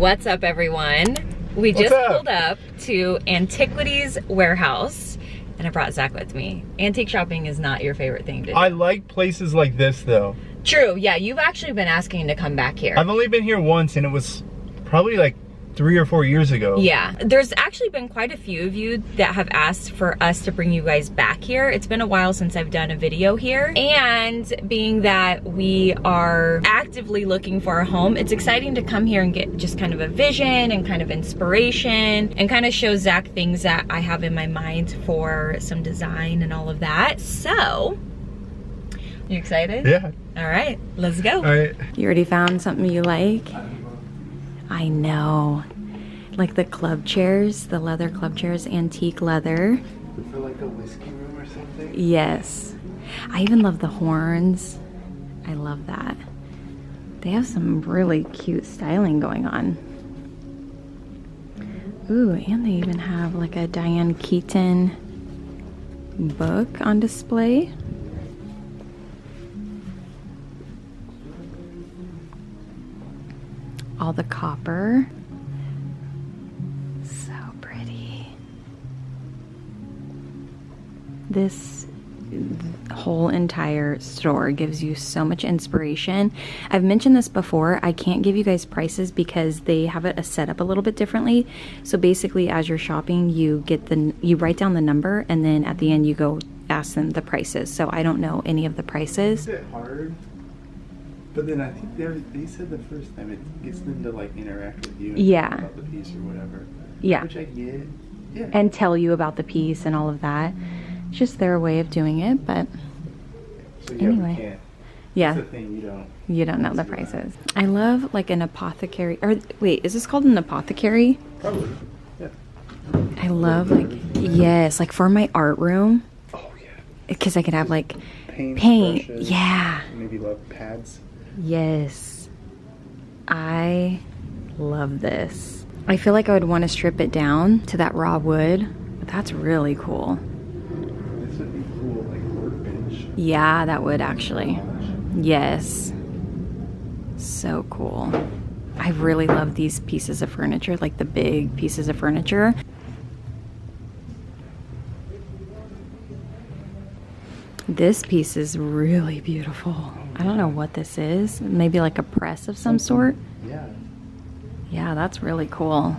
What's up, everyone? We just pulled up to Antiquities Warehouse, and I brought Zach with me. Antique shopping is not your favorite thing to do. I like places like this, though. True, yeah, you've actually been asking to come back here. I've only been here once, and it was probably like 3 or 4 years ago. Yeah, there's actually been quite a few of you that have asked for us to bring you guys back here. It's been a while since I've done a video here, and being that we are actively looking for a home, it's exciting to come here and get just kind of a vision and kind of inspiration and kind of show Zach things that I have in my mind for some design and all of that. So, you excited? Yeah. All right, let's go. All right. You already found something you like? I know. Like the club chairs, the leather club chairs, antique leather. For like a whiskey room or something? Yes. I even love the horns. I love that. They have some really cute styling going on. Ooh, and they even have like a Diane Keaton book on display. All the copper. So pretty. This whole entire store gives you so much inspiration. I've mentioned this before. I can't give you guys prices because they have it set up a little bit differently. So basically, as you're shopping, you write down the number, and then at the end you go ask them the prices. So I don't know any of the prices. Is it hard? But then I think they said the first time it gets them to like interact with you and talk about the piece or whatever. Yeah. Which I get. Yeah. And tell you about the piece and all of that. It's just their way of doing it, but so yeah, anyway. We can't. Yeah. That's the thing, you don't know the prices. I love like an apothecary, or wait, is this called an apothecary? Probably. Yeah. I love like, yes, like for my art room. Oh yeah. Because I could have like paint. Brushes, yeah. Maybe love pads. Yes. I love this. I feel like I would want to strip it down to that raw wood, but that's really cool. This would be cool, like workbench. Yeah, that would actually. Yes. So cool. I really love these pieces of furniture, like the big pieces of furniture. This piece is really beautiful. I don't know what this is. Maybe like a press of some sort. Yeah. Yeah, that's really cool.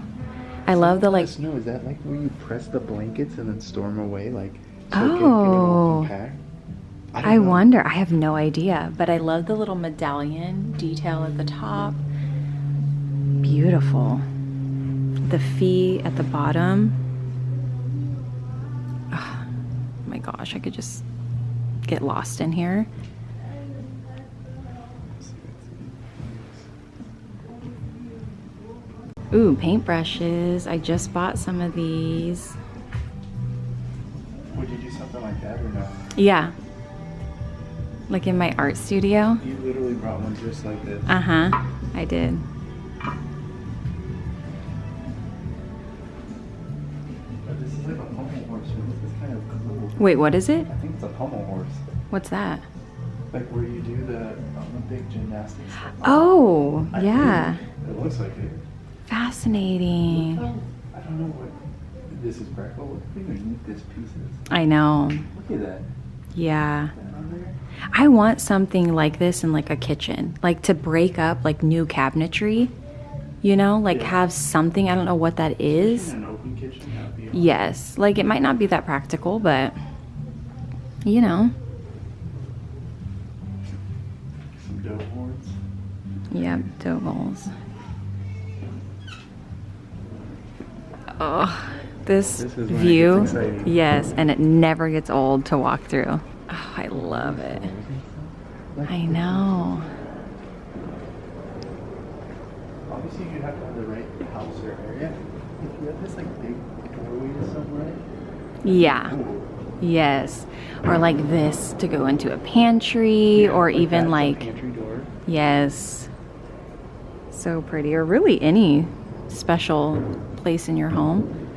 I love the like. No, is that like where you press the blankets and then store them away, like? So it can get all compact? I wonder. I have no idea, but I love the little medallion detail at the top. Beautiful. The fee at the bottom. Oh my gosh, I could just get lost in here. Ooh, paintbrushes. I just bought some of these. Would you do something like that or no? Yeah. Like in my art studio. You literally brought one just like this. Uh-huh. I did. But this is like a pommel horse. This is kind of cool. Wait, what is it? I think it's a pommel horse. What's that? Like where you do the Olympic gymnastics. Oh, yeah. It looks like it. Fascinating. I don't know what this is practical. Look how neat this piece is. I know. Look at that. Yeah. That on there. I want something like this in like a kitchen. Like to break up like new cabinetry. You know, like have something. I don't know what that is. In an open kitchen, that would be awesome. Yes. Like it might not be that practical, but you know. Some dough boards. Yep, dough balls. Oh, this is when it view, gets exciting. yes, and it never gets old to walk through. Oh, I love it. I know. Obviously, you'd have to have the right house or area. If you have this like big doorway to somewhere. Yeah. Cool. Yes. Or like this to go into a pantry, or even like, pantry door. yes. So pretty. Or really any special place in your home.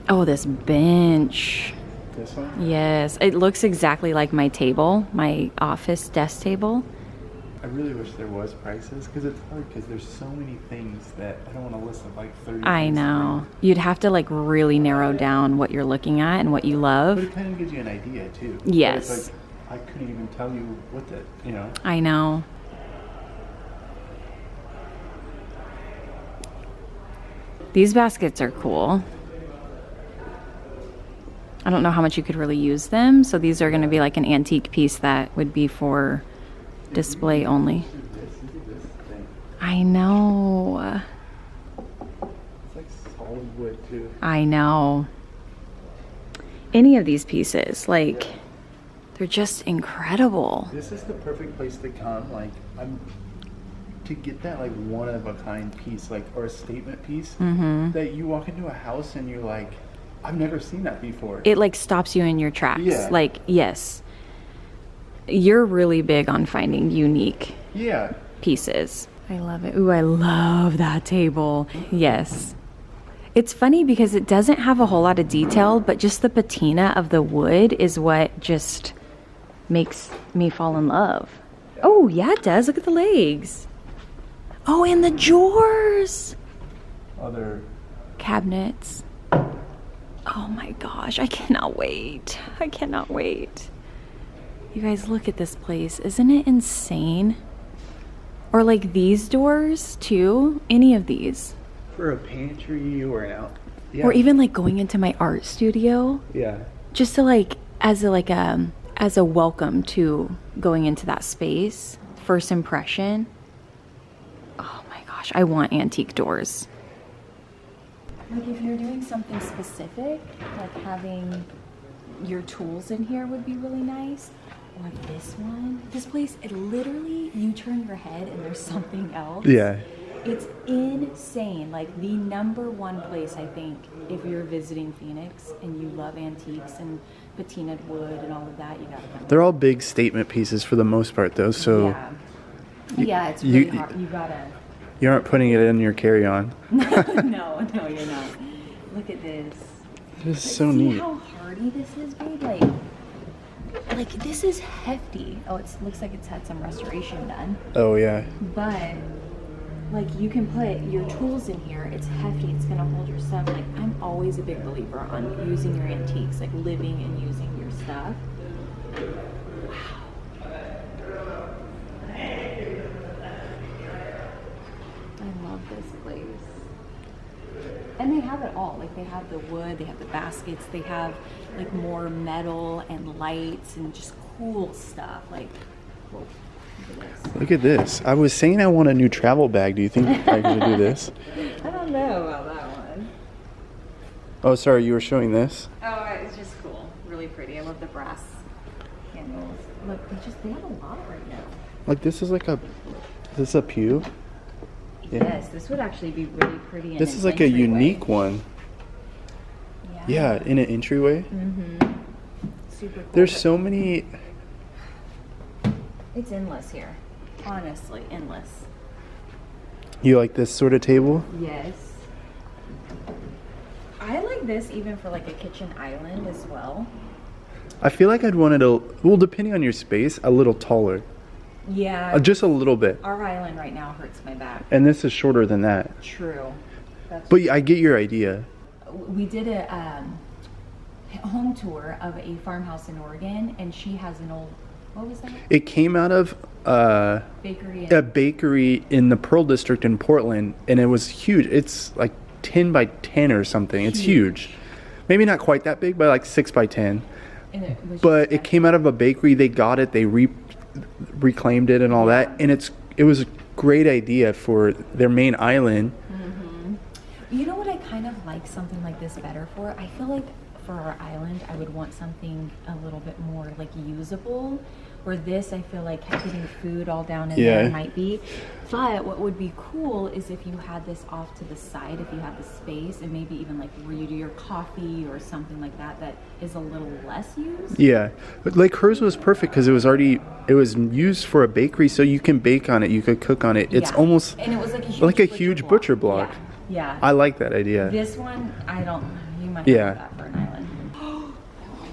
Oh, this bench. This one? Yes, it looks exactly like my table, my office desk table. I really wish there was prices, because it's hard, because there's so many things that I don't want to list of like 30 I things. know. You'd have to like really narrow down what you're looking at and what you love. But it kind of gives you an idea too. Yes. But it's like, I couldn't even tell you what the, you know. I know. These baskets are cool. I don't know how much you could really use them. So these are going to be like an antique piece that would be for display only. I know. It's like solid wood too. I know. Any of these pieces, like, they're just incredible. This is the perfect place to come. Like, to get that like one of a kind piece, like, or a statement piece that you walk into a house and you're like, I've never seen that before. It like stops you in your tracks. Yeah. Like, yes, you're really big on finding unique pieces. I love it. Ooh, I love that table. Yes. It's funny because it doesn't have a whole lot of detail, but just the patina of the wood is what just makes me fall in love. Oh, yeah, it does. Look at the legs. Oh, and the drawers. Other Cabinets. Oh my gosh, I cannot wait. I cannot wait. You guys, look at this place. Isn't it insane? Or like these doors too. Any of these. for a pantry or an out. Yeah. Or even like going into my art studio. Yeah. Just to like as a welcome to going into that space. First impression. Oh my gosh, I want antique doors. Like if you're doing something specific, like having your tools in here would be really nice. Or this one. This place, it literally, you turn your head and there's something else. Yeah. It's insane. Like the #1 place, I think, if you're visiting Phoenix and you love antiques and patinaed wood and all of that, you gotta come. They're all big statement pieces for the most part, though. So yeah, it's really hard. You gotta. You aren't putting it in your carry-on. no, you're not. Look at this. This is so neat. See how hardy this is, babe? Like this is hefty. Oh, it looks like it's had some restoration done. Oh yeah. But like you can put your tools in here. It's hefty. It's gonna hold your stuff. Like I'm always a big believer on using your antiques, like living and using your stuff. Wow. I love this place. And they have it all. Like they have the wood, they have the baskets, they have like more metal and lights and just cool stuff. Like, whoa, look at this. Look at this. I was saying I want a new travel bag. Do you think I can do this? I don't know about that one. Oh, sorry. You were showing this? Oh, it's just cool. Really pretty. I love the brass handles. Look, they have a lot right now. Like this is like a, is this a pew? Yeah. Yes, this would actually be really pretty. This is like a unique one. Yeah, in an entryway. Mm-hmm. Super cool. There's so many. It's endless here. Honestly, endless. You like this sort of table? Yes. I like this even for like a kitchen island as well. I feel like I'd want it well, depending on your space, a little taller. Yeah. Just a little bit. Our island right now hurts my back. And this is shorter than that. True. But I get your idea. We did a home tour of a farmhouse in Oregon, and she has an old, what was that? It came out of Bakery. a bakery in the Pearl District in Portland, and it was huge. It's like 10 by 10 or something. It's huge. Maybe not quite that big, but like 6 by 10. And but it came out of a bakery. They got it. They reclaimed it and all that, and it was a great idea for their main island. Mm-hmm. You know what I kind of like something like this better for? I feel like for our island, I would want something a little bit more like usable. Where this, I feel like getting food all down in there might be. But what would be cool is if you had this off to the side, if you had the space, and maybe even like where you do your coffee or something like that that is a little less used. Yeah, but like hers was perfect because it was used for a bakery, so you can bake on it, you could cook on it. It's almost and it was like a huge butcher block. Yeah. I like that idea. This one, you might have that for an island. I want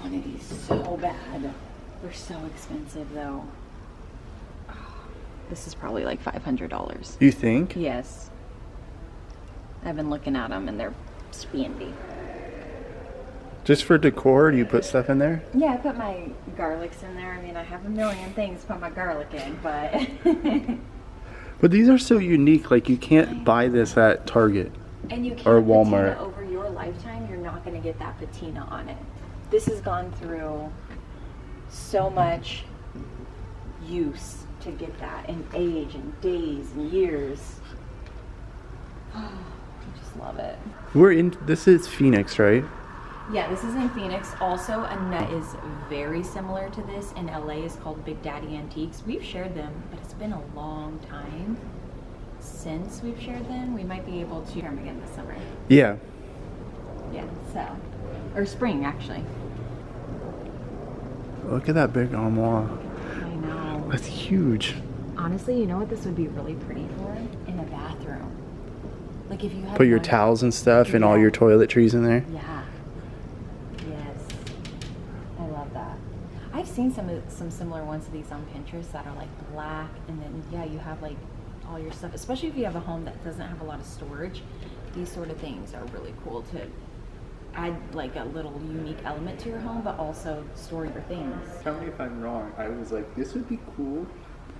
one of these so bad. They're so expensive though. Oh, This is probably like $500. You think? Yes. I've been looking at them and they're spandy. Just for decor, do you put stuff in there? Yeah, I put my garlics in there. I mean, I have a million things to put my garlic in, but... But these are so unique. Like, you can't buy this at Target. And you can't or Walmart. Patina over your lifetime, you're not going to get that patina on it. This has gone through so much use to get that, and age, and days, and years. I just love it. This is Phoenix, right? Yeah, this is in Phoenix. Also, a nut is very similar to this in LA is called Big Daddy Antiques. We've shared them, but it's been a long time since we've shared them. We might be able to share them again this summer. Yeah. Yeah, so. Or spring, actually. Look at that big armoire. I know. That's huge. Honestly, you know what this would be really pretty for? In a bathroom. Like if you had Put your one- towels and stuff and all your toiletries in there. Yeah. Yes. I love that. I've seen some similar ones to these on Pinterest that are like black, and then yeah, you have like all your stuff, especially if you have a home that doesn't have a lot of storage. These sort of things are really cool to add like a little unique element to your home, but also store your things. Tell me if I'm wrong. I was like, this would be cool.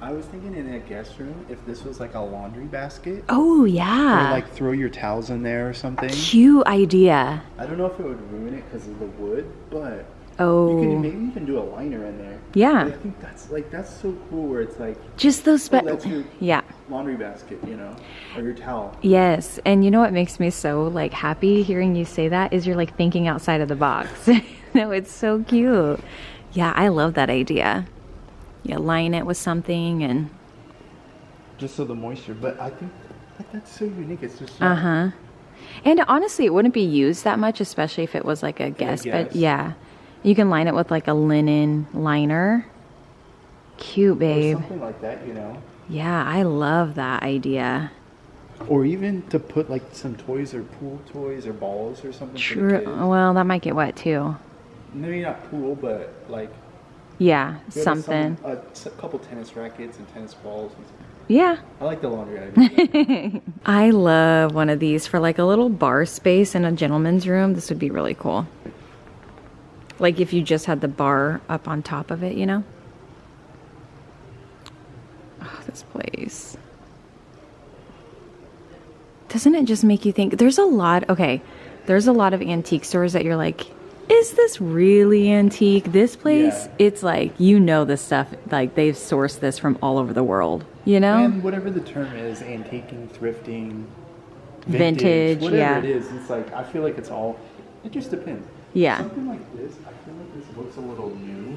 I was thinking in a guest room if this was like a laundry basket. Oh yeah. Or like throw your towels in there or something. Cute idea. I don't know if it would ruin it because of the wood, but Oh. you could maybe even do a liner in there. Yeah. But I think that's so cool where it's like Just those that's your yeah. laundry basket, you know, or your towel. Yes, and you know what makes me so like happy hearing you say that is you're like thinking outside of the box. No, it's so cute. Yeah, I love that idea. You line it with something and Just so the moisture, but I think that's so unique. It's just so and honestly, it wouldn't be used that much, especially if it was like a guest. But yeah, you can line it with like a linen liner. Cute, babe. Or something like that, you know. Yeah, I love that idea. Or even to put like some toys or pool toys or balls or something. For the True. kids. Well, that might get wet too. Maybe not pool, but like Yeah, maybe something. a couple tennis rackets and tennis balls. Yeah. I like the laundry idea. I love one of these for like a little bar space in a gentleman's room. This would be really cool. Like if you just had the bar up on top of it, you know? Oh, this place. Doesn't it just make you think? There's a lot of antique stores that you're like, is this really antique? This place, it's like, you know, this stuff, like they've sourced this from all over the world, you know? And whatever the term is, antiquing, thrifting, Vintage, whatever it is, it's like, I feel like it just depends. Yeah. Something like this, I feel like this looks a little new.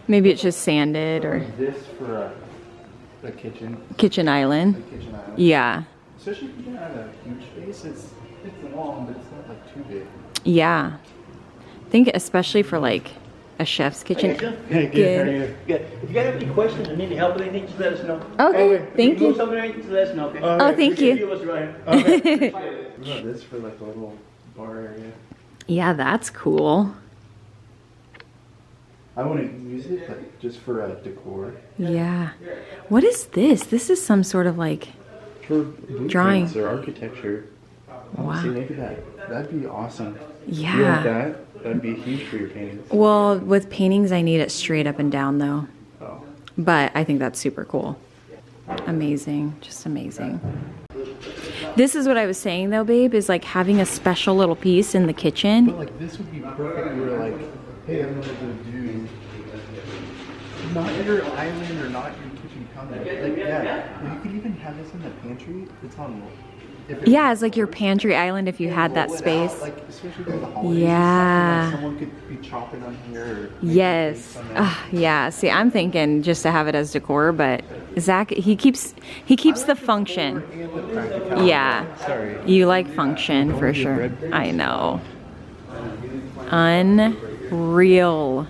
Maybe it's just sanded or This for a kitchen. kitchen island. A kitchen island. Yeah. Especially if you don't have a huge space, it's long, but it's not like too big. Yeah. I think especially for like a chef's kitchen. Hey, good. How are you? Good. If you guys have any questions or need any help with anything, just let us know. Okay, thank If you you. know something, just let us know, okay? Oh, thank you. Few of us right here. What about this for like a little bar area? Yeah, that's cool. I want to use it, but just for decor. Yeah. What is this? This is some sort of like, For blueprints Drawing. or architecture. Wow. See, maybe that'd be awesome. Yeah. You want that? That'd be huge for your paintings. well, with paintings, I need it straight up and down though. Oh. But I think that's super cool. Amazing. Just amazing. This is what I was saying though, babe, is like having a special little piece in the kitchen. But like this would be perfect. You're like, hey, I'm gonna go do not your island or not your kitchen counter. Like you could even have this in the pantry. It's on. Yeah, it's like your pantry island if you had that roll it space. out, like especially during the holidays. Yeah. And stuff, like, someone could be chopping on here. Or making Yes. cakes on there. Yeah. See, I'm thinking just to have it as decor, but Zach, he keeps the function. And the practicality. Yeah. Sorry. You like function for sure. I know. Unreal.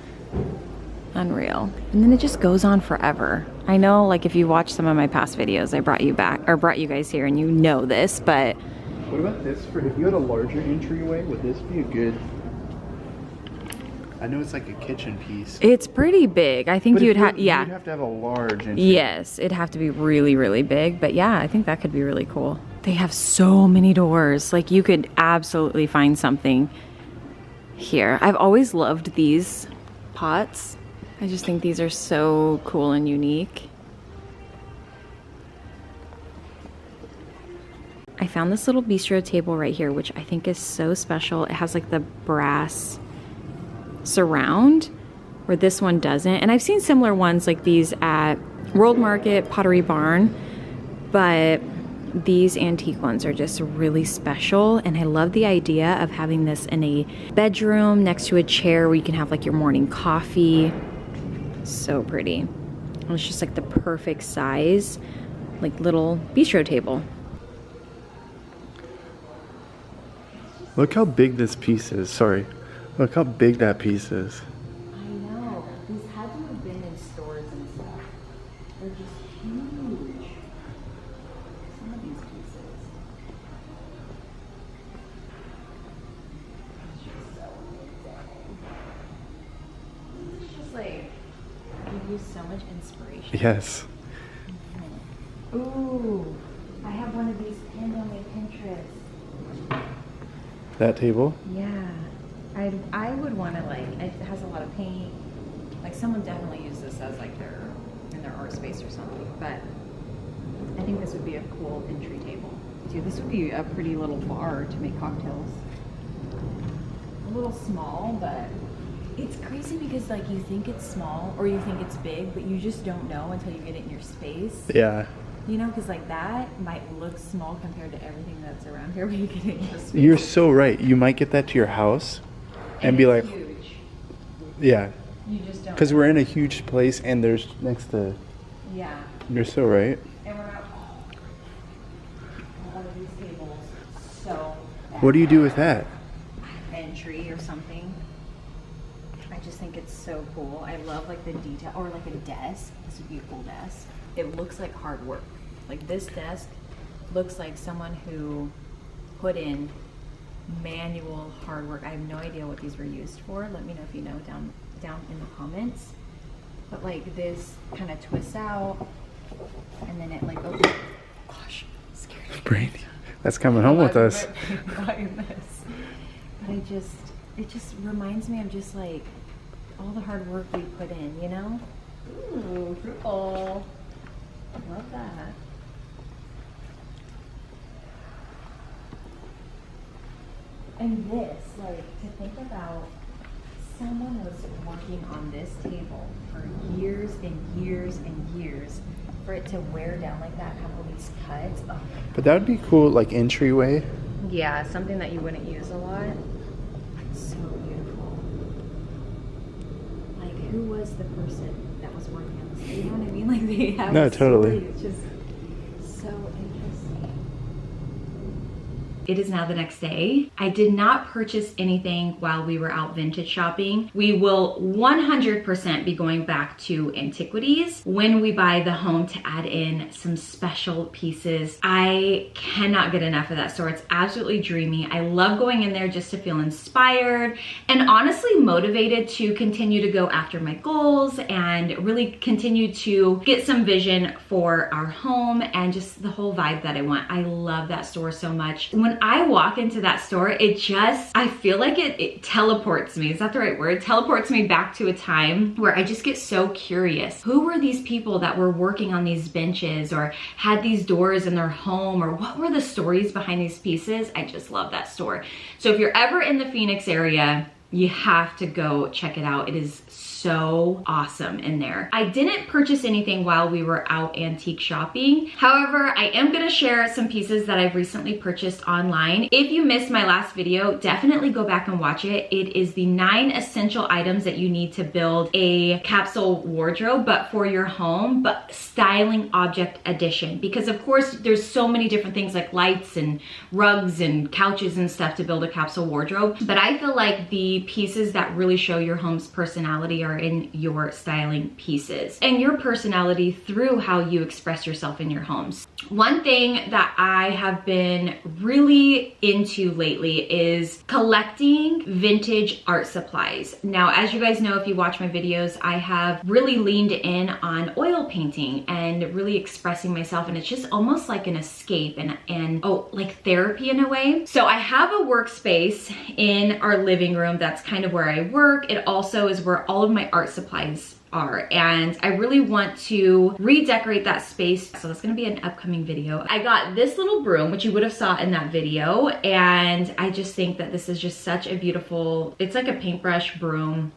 Unreal. And then it just goes on forever. I know, like if you watch some of my past videos, I brought you guys here and you know this, but What about this? For if you had a larger entryway, would this be a good? I know it's like a kitchen piece. It's pretty big. I think But you if would have, yeah. You'd have to have a large entry. Yes, it'd have to be really, really big. But yeah, I think that could be really cool. They have so many doors. Like you could absolutely find something here. I've always loved these pots. I just think these are so cool and unique. I found this little bistro table right here, which I think is so special. It has like the brass surround where this one doesn't. And I've seen similar ones like these at World Market, Pottery Barn, but these antique ones are just really special. And I love the idea of having this in a bedroom next to a chair where you can have like your morning coffee. So pretty. And it's just like the perfect size, like little bistro table. Look how big this piece is. Sorry. Look how big that piece is. I know. These had to have been in stores and stuff. They're just huge. Some of these pieces. It's just so amazing. It's just like, give you so much inspiration. Yes. Ooh, I have one of these pinned on my Pinterest. That table? Yeah, I would want to like, it has a lot of paint. Like someone definitely used this as like in their art space or something, but I think this would be a cool entry table. Dude, this would be a pretty little bar to make cocktails. A little small, but it's crazy because like you think it's small or you think it's big, but you just don't know until you get it in your space. Yeah. You know, because like that might look small compared to everything that's around here, but you get it in your space. You're so right. You might get that to your house and be like, huge. yeah. You just don't. Because we're in a huge place and there's next to, Yeah. you're so right. And we're not all of these tables so bad. What do you do with that? Entry or something. I just think it's so cool. I love like the detail, or like a desk. This would be a cool desk. It looks like hard work. Like this desk looks like someone who put in manual hard work. I have no idea what these were used for. Let me know if you know down in the comments. But like this kind of twists out and then it like opens. Gosh, scared me. Brandy, that's coming home with us. Buying this. But it just reminds me of just like all the hard work we put in, you know? Ooh, fruit bowl. Love that. And this, like, to think about, someone was working on this table for years and years and years. For it to wear down like that, have all these cuts. Oh. But that would be cool, like entryway. Yeah, something that you wouldn't use a lot. So beautiful. Like, who was the person that was working on this? You know what I mean? Like, they have No, a totally. story. It's just so interesting. It is now the next day. I did not purchase anything while we were out vintage shopping. We will 100% be going back to Antiquities when we buy the home to add in some special pieces. I cannot get enough of that store. It's absolutely dreamy. I love going in there just to feel inspired and honestly motivated to continue to go after my goals and really continue to get some vision for our home and just the whole vibe that I want. I love that store so much. When I walk into that store, I feel like it teleports me. Is that the right word? Teleports me back to a time where I just get so curious. Who were these people that were working on these benches or had these doors in their home, or what were the stories behind these pieces? I just love that store. So if you're ever in the Phoenix area, you have to go check it out. It is so awesome in there. I didn't purchase anything while we were out antique shopping. However, I am gonna share some pieces that I've recently purchased online. If you missed my last video, definitely go back and watch it. It is the 9 essential items that you need to build a capsule wardrobe, but for your home, but styling object edition. Because of course, there's so many different things like lights and rugs and couches and stuff to build a capsule wardrobe. But I feel like the the pieces that really show your home's personality are in your styling pieces and your personality through how you express yourself in your homes. One thing that I have been really into lately is collecting vintage art supplies. Now, as you guys know, if you watch my videos, I have really leaned in on oil painting and really expressing myself, and it's just almost like an escape and like therapy in a way. So I have a workspace in our living room that's kind of where I work. It also is where all of my art supplies are, and I really want to redecorate that space. So that's gonna be an upcoming video. I got this little broom, which you would have saw in that video, and I just think that this is just such a beautiful, it's like a paintbrush broom.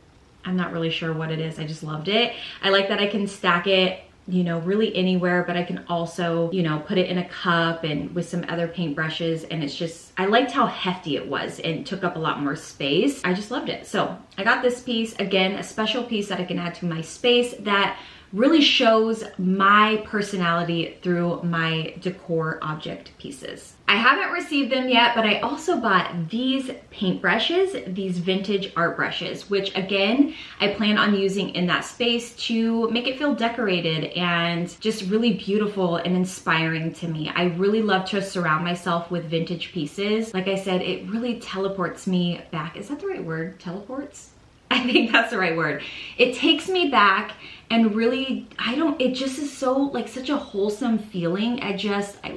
I'm not really sure what it is. I just loved it. I like that I can stack it, you know, really anywhere, but I can also, you know, put it in a cup and with some other paintbrushes, and it's just, I liked how hefty it was and took up a lot more space. I just loved it. So I got this piece, again, a special piece that I can add to my space that really shows my personality through my decor object pieces. I haven't received them yet, but I also bought these paintbrushes, these vintage art brushes, which again, I plan on using in that space to make it feel decorated and just really beautiful and inspiring to me. I really love to surround myself with vintage pieces. Like I said, it really teleports me back. Is that the right word? Teleports? I think that's the right word. It takes me back and really, it just is so like such a wholesome feeling. I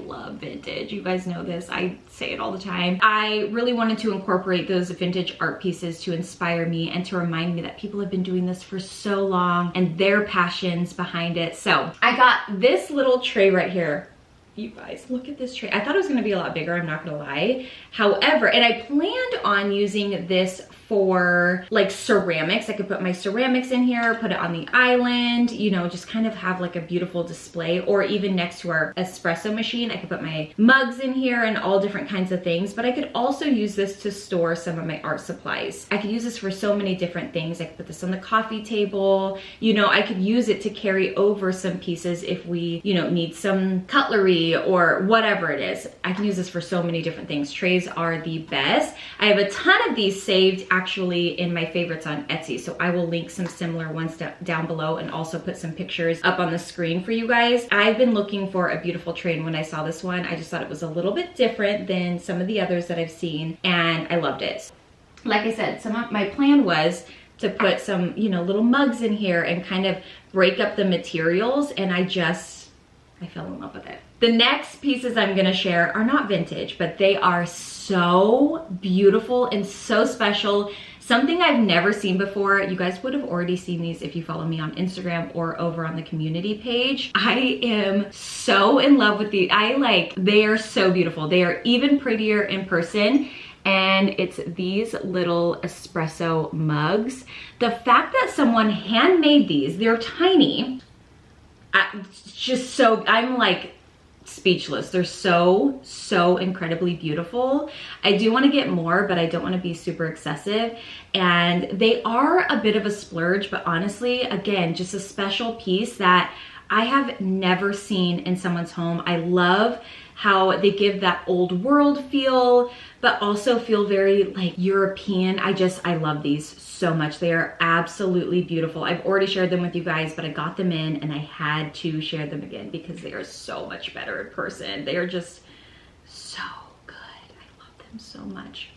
love vintage. You guys know this, I say it all the time. I really wanted to incorporate those vintage art pieces to inspire me and to remind me that people have been doing this for so long and their passions behind it. So I got this little tray right here. You guys, look at this tray. I thought it was gonna be a lot bigger, I'm not gonna lie. However, and I planned on using this for like ceramics. I could put my ceramics in here, put it on the island, you know, just kind of have like a beautiful display, or even next to our espresso machine. I could put my mugs in here and all different kinds of things, but I could also use this to store some of my art supplies. I could use this for so many different things. I could put this on the coffee table. You know, I could use it to carry over some pieces if we, you know, need some cutlery or whatever it is. I can use this for so many different things. Trays are the best. I have a ton of these saved actually in my favorites on Etsy, so I will link some similar ones down below and also put some pictures up on the screen for you guys. I've been looking for a beautiful tray, and when I saw this one, I just thought it was a little bit different than some of the others that I've seen, and I loved it. Like I said, my plan was to put some, you know, little mugs in here and kind of break up the materials, and I fell in love with it. The next pieces I'm gonna share are not vintage, but they are so beautiful and so special. Something I've never seen before. You guys would have already seen these if you follow me on Instagram or over on the community page. I am so in love with these. They are so beautiful. They are even prettier in person. And it's these little espresso mugs. The fact that someone handmade these, they're tiny. I'm like speechless. They're so incredibly beautiful. I do want to get more, but I don't want to be super excessive. And they are a bit of a splurge, but honestly, again, just a special piece that I have never seen in someone's home. I love how they give that old world feel, but also feel very like European. I love these so much. They are absolutely beautiful. I've already shared them with you guys, but I got them in and I had to share them again because they are so much better in person. They are just so good. I love them so much.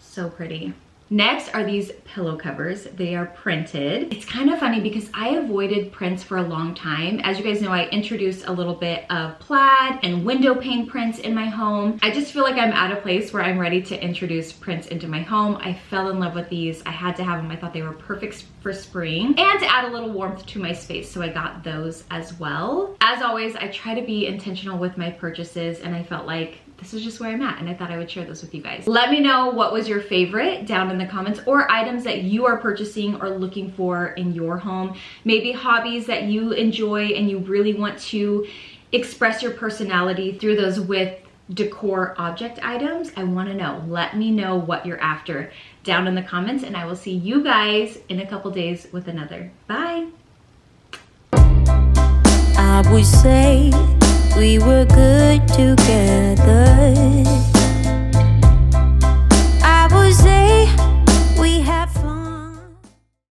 So pretty. Next are these pillow covers. They are printed. It's kind of funny because I avoided prints for a long time. As you guys know, I introduced a little bit of plaid and window pane prints in my home. I just feel like I'm at a place where I'm ready to introduce prints into my home. I fell in love with these. I had to have them. I thought they were perfect for spring and to add a little warmth to my space. So I got those as well. As always, I try to be intentional with my purchases, and I felt like this is just where I'm at, and I thought I would share this with you guys. Let me know what was your favorite down in the comments, or items that you are purchasing or looking for in your home. Maybe hobbies that you enjoy and you really want to express your personality through those with decor object items. I want to know. Let me know what you're after down in the comments, and I will see you guys in a couple days with another. Bye. I would say we were good together.